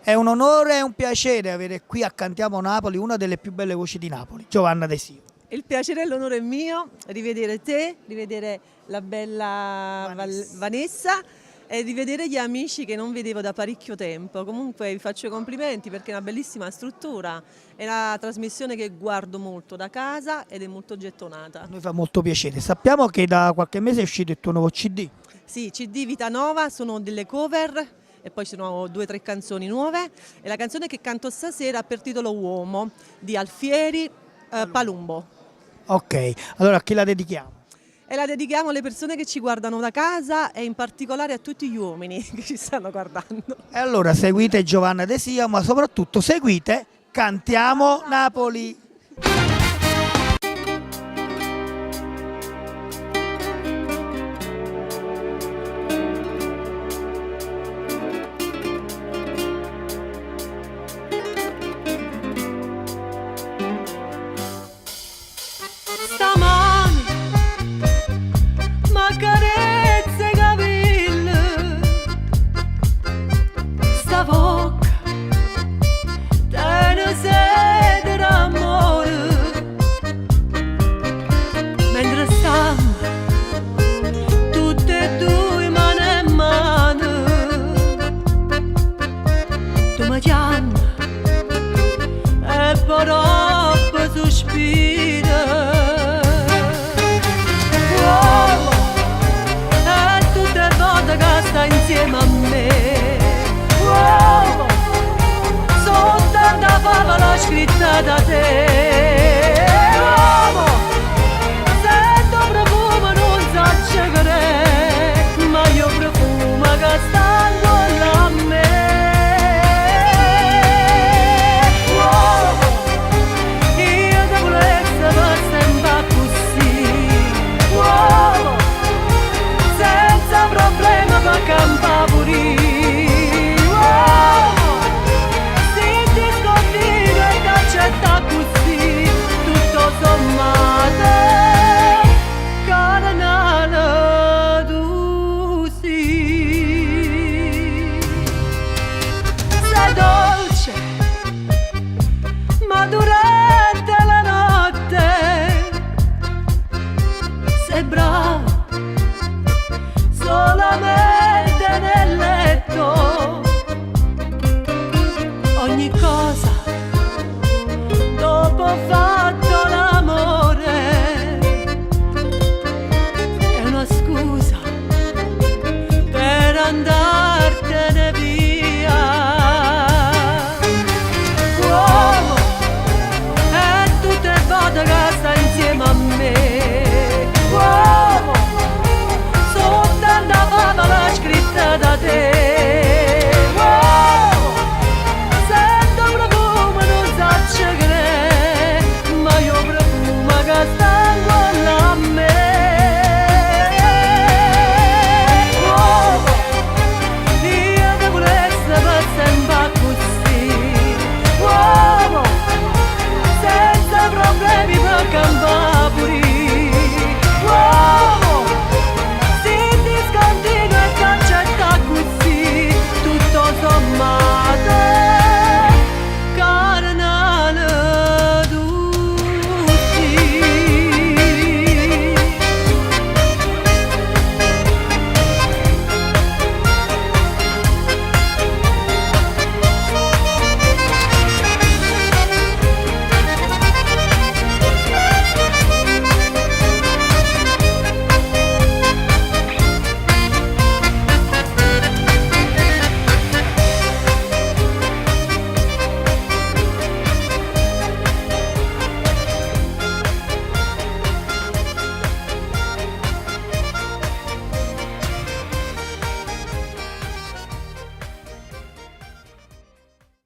È un onore e un piacere avere qui a Cantiamo Napoli una delle più belle voci di Napoli, Giovanna De Sio. Il piacere e l'onore è mio, rivedere te, rivedere la bella Vanessa e rivedere gli amici che non vedevo da parecchio tempo. Comunque vi faccio i complimenti perché è una bellissima struttura, è una trasmissione che guardo molto da casa ed è molto gettonata. A noi fa molto piacere. Sappiamo che da qualche mese è uscito il tuo nuovo CD. Sì, CD Vita Nova, sono delle cover e poi ci sono 2 o 3 canzoni nuove e la canzone che canto stasera ha per titolo Uomo di Alfieri Palumbo. Ok, allora a chi la dedichiamo? E la dedichiamo alle persone che ci guardano da casa e in particolare a tutti gli uomini che ci stanno guardando. E allora seguite Giovanna De Sio, ma soprattutto seguite Cantiamo Napoli. Stamani m'accarezza i capelli, sta bocca tiene sete d'amore, mentre stiamo tutte e due mano in mano, tu mi chiami e poi sospira. Insieme a me, wow, sono tanta favola scritta da te, wow, sento profumo non so che ma io profumo che sta intorno a me, wow, io ti volessi per sempre così, wow, senza problema ma campa pure. Wow! Se ti sconfigo e ti accetta così, tutto sommato, carnale tu sì. Sei dolce, ma durante la notte sei brava solamente nel letto, ogni cosa dopo fa